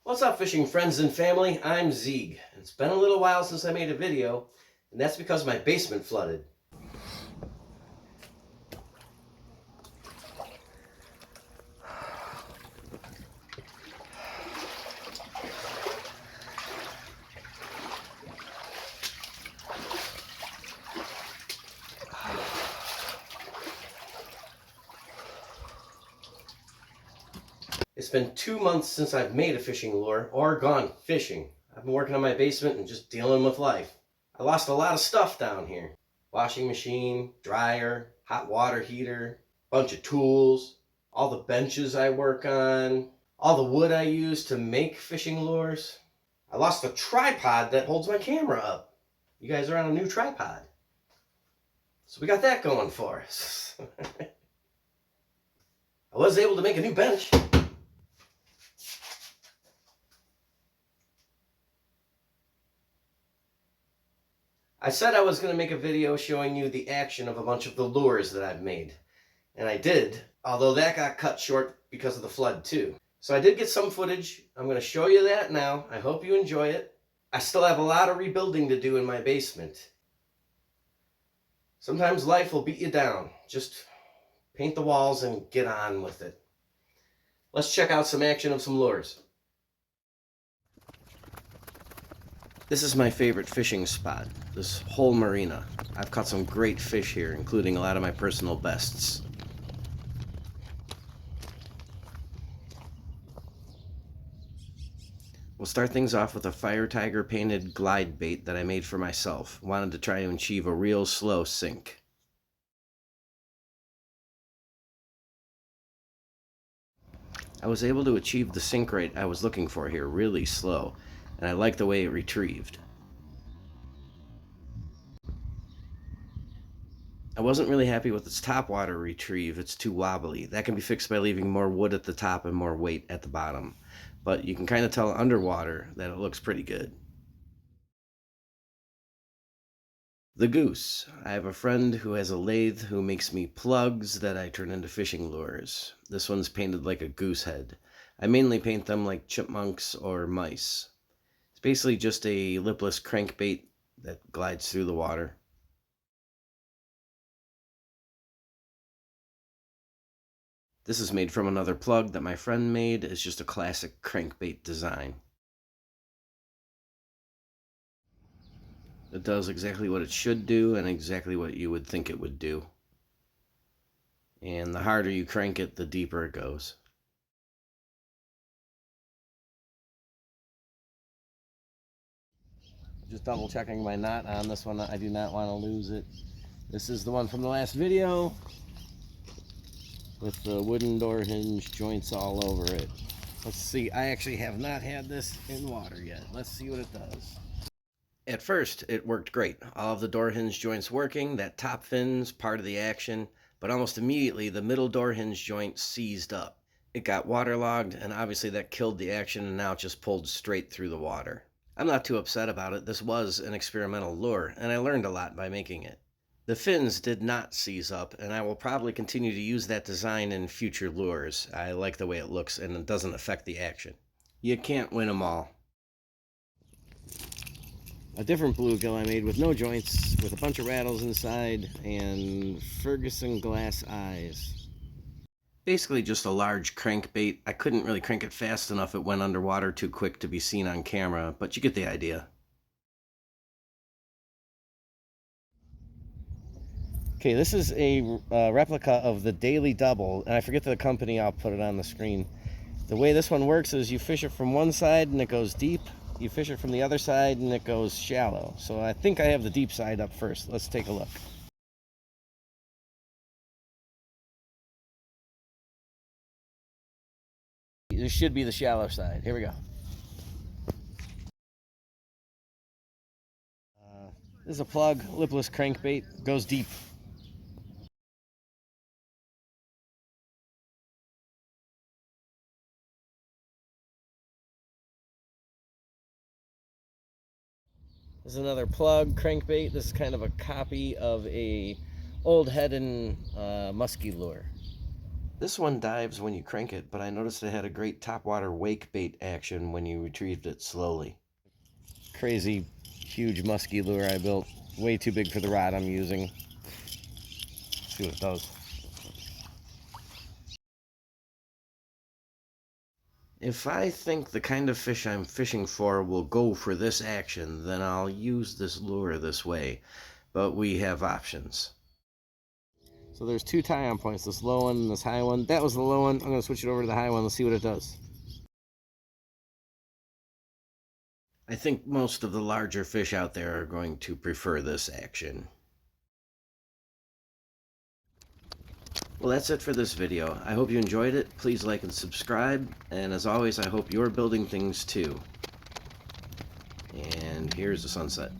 What's up, fishing friends and family? I'm Zeag. It's been a little while since I made a video, and that's because my basement flooded. It's been 2 months since I've made a fishing lure or gone fishing. I've been working on my basement and just dealing with life. I lost a lot of stuff down here. Washing machine, dryer, hot water heater, bunch of tools, all the benches I work on, all the wood I use to make fishing lures. I lost a tripod that holds my camera up. You guys are on a new tripod. So we got that going for us. I was able to make a new bench. I said I was going to make a video showing you the action of a bunch of the lures that I've made. And I did, although that got cut short because of the flood too. So I did get some footage. I'm going to show you that now. I hope you enjoy it. I still have a lot of rebuilding to do in my basement. Sometimes life will beat you down. Just paint the walls and get on with it. Let's check out some action of some lures. This is my favorite fishing spot, this whole marina. I've caught some great fish here, including a lot of my personal bests. We'll start things off with a Fire Tiger painted glide bait that I made for myself. Wanted to try and achieve a real slow sink. I was able to achieve the sink rate I was looking for here really slow, and I like the way it retrieved. I wasn't really happy with its top water retrieve. It's too wobbly. That can be fixed by leaving more wood at the top and more weight at the bottom. But you can kind of tell underwater that it looks pretty good. The goose. I have a friend who has a lathe who makes me plugs that I turn into fishing lures. This one's painted like a goose head. I mainly paint them like chipmunks or mice. It's basically just a lipless crankbait that glides through the water. This is made from another plug that my friend made. It's just a classic crankbait design. It does exactly what it should do and exactly what you would think it would do. And the harder you crank it, the deeper it goes. Just double checking my knot on this one. I do not want to lose it. This is the one from the last video with the wooden door hinge joints all over it. Let's see. I actually have not had this in water yet. Let's see what it does. At first, it worked great. All of the door hinge joints working, that top fin's part of the action, but almost immediately the middle door hinge joint seized up. It got waterlogged, and obviously that killed the action, and now it just pulled straight through the water. I'm not too upset about it. This was an experimental lure, and I learned a lot by making it. The fins did not seize up, and I will probably continue to use that design in future lures. I like the way it looks, and it doesn't affect the action. You can't win them all. A different bluegill I made with no joints, with a bunch of rattles inside, and Ferguson glass eyes. Basically just a large crankbait. I couldn't really crank it fast enough. It went underwater too quick to be seen on camera, but you get the idea. Okay, this is a replica of the Daily Double, and I forget the company. I'll put it on the screen. The way this one works is you fish it from one side and it goes deep. You fish it from the other side and it goes shallow. So I think I have the deep side up first. Let's take a look. This should be the shallow side. Here we go. This is a plug, lipless crankbait, goes deep. This is another plug crankbait. This is kind of a copy of a old head and musky lure. This one dives when you crank it, but I noticed it had a great topwater wake bait action when you retrieved it slowly. Crazy, huge musky lure I built. Way too big for the rod I'm using. See what it does. If I think the kind of fish I'm fishing for will go for this action, then I'll use this lure this way. But we have options. So there's two tie-on points, this low one and this high one. That was the low one. I'm going to switch it over to the high one. Let's see what it does. I think most of the larger fish out there are going to prefer this action. Well, that's it for this video. I hope you enjoyed it. Please like and subscribe. And as always, I hope you're building things too. And here's the sunset.